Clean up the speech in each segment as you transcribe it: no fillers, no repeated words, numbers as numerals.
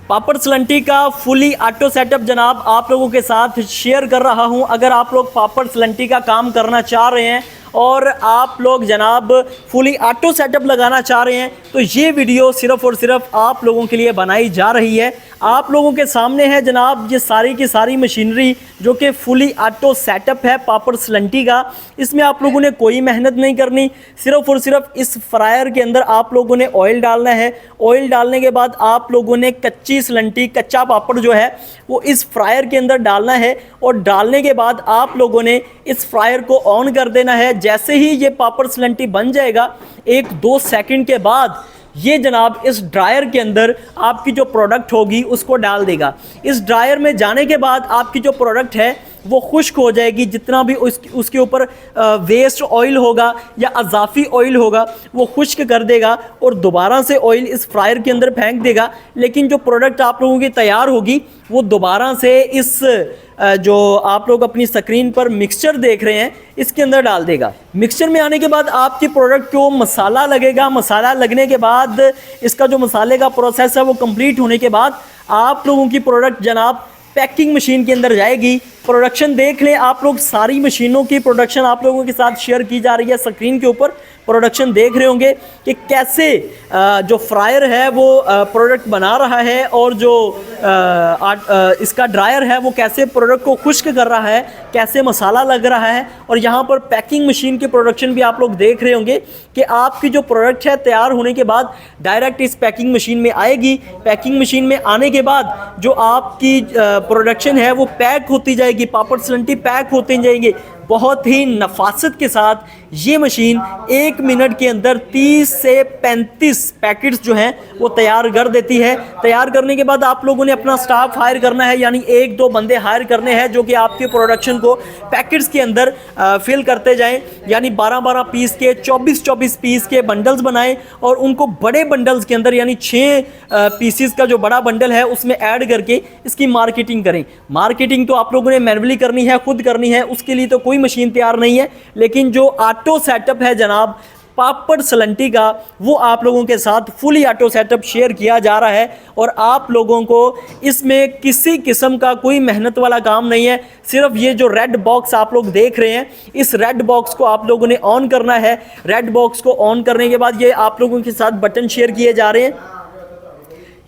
पापड़ सलंटी का fully auto setup जनाब आप लोगों के साथ शेयर कर रहा हूं। अगर आप लोग पापड़ सलंटी का काम करना चाह रहे हैं और आप लोग जनाब फुली ऑटो सेटअप लगाना चाह रहे हैं तो ये वीडियो सिर्फ़ और सिर्फ आप लोगों के लिए बनाई जा रही है। आप लोगों के सामने है जनाब ये सारी की सारी मशीनरी जो कि फुली ऑटो सेटअप है पापड़ सलंटी का। इसमें आप लोगों ने कोई मेहनत नहीं करनी, सिर्फ़ और सिर्फ इस फ्रायर के अंदर आप लोगों ने ऑयल डालना है। ऑयल डालने के बाद आप लोगों ने कच्ची सलंटी, कच्चा पापड़ जो है वो इस फ्रायर के अंदर डालना है और डालने के बाद आप लोगों ने इस फ्रायर को ऑन कर देना है। जैसे ही ये पापड़ सलंटी बन जाएगा 1-2 सेकंड के बाद ये जनाब इस ड्रायर के अंदर आपकी जो प्रोडक्ट होगी उसको डाल देगा। इस ड्रायर में जाने के बाद आपकी जो प्रोडक्ट है वो खुश्क हो जाएगी। जितना भी उसके ऊपर वेस्ट ऑयल होगा या अजाफी ऑयल होगा वो खुश्क कर देगा और दोबारा से ऑयल इस फ्रायर के अंदर फेंक देगा। लेकिन जो प्रोडक्ट आप लोगों की तैयार होगी वो दोबारा से इस जो आप लोग अपनी स्क्रीन पर मिक्सचर देख रहे हैं इसके अंदर डाल देगा। मिक्सचर में आने के बाद आपकी प्रोडक्ट को मसाला लगेगा। मसाला लगने के बाद इसका जो मसाले का प्रोसेस है वो कंप्लीट होने के बाद आप लोगों की प्रोडक्ट जनाब पैकिंग मशीन के अंदर जाएगी। प्रोडक्शन देख लें आप लोग, सारी मशीनों की प्रोडक्शन आप लोगों के साथ शेयर की जा रही है। स्क्रीन के ऊपर प्रोडक्शन देख रहे होंगे कि कैसे जो फ्रायर है वो प्रोडक्ट बना रहा है और जो इसका ड्रायर है वो कैसे प्रोडक्ट को खुश्क कर रहा है, कैसे मसाला लग रहा है। और यहाँ पर पैकिंग मशीन की प्रोडक्शन भी आप लोग देख रहे होंगे कि आपकी जो प्रोडक्ट है तैयार होने के बाद डायरेक्ट इस पैकिंग मशीन में आएगी। पैकिंग मशीन में आने के बाद जो आपकी प्रोडक्शन है वो पैक होती जाएगी, पापड़ सलंटी पैक होते जाएंगे। बहुत ही नफासत के साथ ये मशीन 1 मिनट के अंदर 30 से 35 पैकेट्स जो हैं वो तैयार कर देती है। तैयार करने के बाद आप लोगों ने अपना स्टाफ हायर करना है, यानी 1-2 बंदे हायर करने हैं जो कि आपके प्रोडक्शन को पैकेट्स के अंदर फिल करते जाएं। यानी 12-12 पीस के 24-24 पीस के बंडल्स बनाएं और उनको बड़े बंडल्स के अंदर यानी 6 पीसीस का जो बड़ा बंडल है उसमें ऐड करके इसकी मार्केटिंग करें। मार्केटिंग तो आप लोगों ने मैन्युअली करनी है, खुद करनी है, उसके लिए तो कोई मशीन तैयार नहीं है। लेकिन जो ऑटो सेटअप है जनाब पापड़ सलंटी का वो आप लोगों के साथ फुली ऑटो सेटअप शेयर किया जा रहा है और आप लोगों को इसमें किसी किस्म का कोई मेहनत वाला काम नहीं है। सिर्फ ये जो रेड बॉक्स आप लोग देख रहे हैं इस रेड बॉक्स को आप लोगों ने ऑन करना है। रेड बॉक्स को ऑन करने के बाद ये आप लोगों के साथ बटन शेयर किए जा रहे हैं।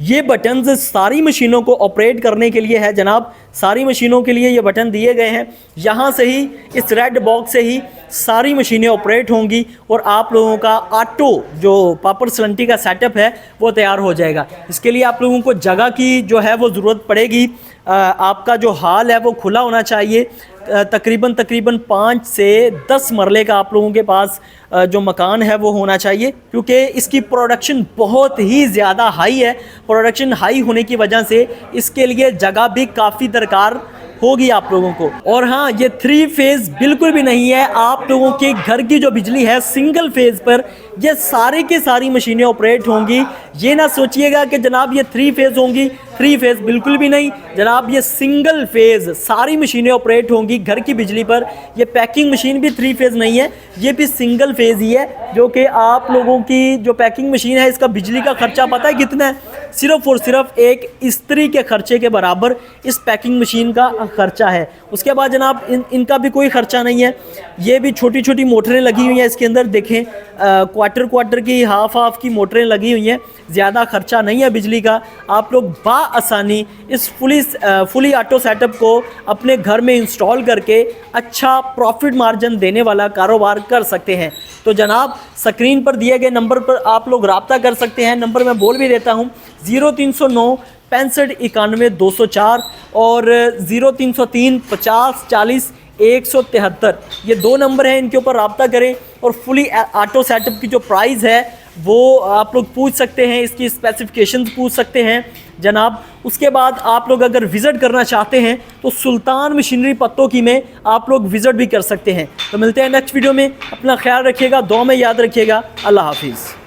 ये बटन सारी मशीनों को ऑपरेट करने के लिए है जनाब, सारी मशीनों के लिए ये बटन दिए गए हैं। यहाँ से ही इस रेड बॉक्स से ही सारी मशीनें ऑपरेट होंगी और आप लोगों का ऑटो जो पापड़ सलंटी का सेटअप है वो तैयार हो जाएगा। इसके लिए आप लोगों को जगह की जो है वो ज़रूरत पड़ेगी। आपका जो हाल है वो खुला होना चाहिए। तकरीबन 5 से 10 मरले का आप लोगों के पास जो मकान है वो होना चाहिए, क्योंकि इसकी प्रोडक्शन बहुत ही ज़्यादा हाई है। प्रोडक्शन हाई होने की वजह से इसके लिए जगह भी काफ़ी दरकार होगी आप लोगों को। और हाँ, ये 3 फेज़ बिल्कुल भी नहीं है। आप लोगों के घर की जो बिजली है सिंगल फेज़ पर ये सारी की सारी मशीनें ऑपरेट होंगी। ये ना सोचिएगा कि जनाब ये 3 फेज़ होंगी, 3 फेज़ बिल्कुल भी नहीं जनाब, ये सिंगल फेज़ सारी मशीनें ऑपरेट होंगी घर की बिजली पर। ये पैकिंग मशीन भी 3 फेज़ नहीं है, ये भी सिंगल फेज़ ही है। जो कि आप लोगों की जो पैकिंग मशीन है इसका बिजली का खर्चा पता है कितना है? सिर्फ़ और सिर्फ एक इस्त्री के खर्चे के बराबर इस पैकिंग मशीन का खर्चा है। उसके बाद जनाब इनका भी कोई खर्चा नहीं है। ये भी छोटी छोटी मोटरें लगी हुई हैं इसके अंदर, देखें क्वार्टर की हाफ की मोटरें लगी हुई हैं। ज़्यादा खर्चा नहीं है बिजली का। आप लोग आसानी इस फुली ऑटो सेटअप को अपने घर में इंस्टॉल करके अच्छा प्रॉफिट मार्जिन देने वाला कारोबार कर सकते हैं। तो जनाब स्क्रीन पर दिए गए नंबर पर आप लोग रब्ता कर सकते हैं। नंबर मैं बोल भी देता हूँ 0309 65 91 204 और 0303 50 40 173। ये 2 नंबर हैं, इनके ऊपर रब्ता करें। और फुली ऑटो सेटअप की जो प्राइस है वो आप लोग पूछ सकते हैं, इसकी स्पेसिफिकेशंस पूछ सकते हैं जनाब। उसके बाद आप लोग अगर विज़िट करना चाहते हैं तो सुल्तान मशीनरी पत्तों की में आप लोग विज़िट भी कर सकते हैं। तो मिलते हैं नेक्स्ट वीडियो में। अपना ख्याल रखिएगा, दुआ में याद रखिएगा। अल्लाह हाफिज़।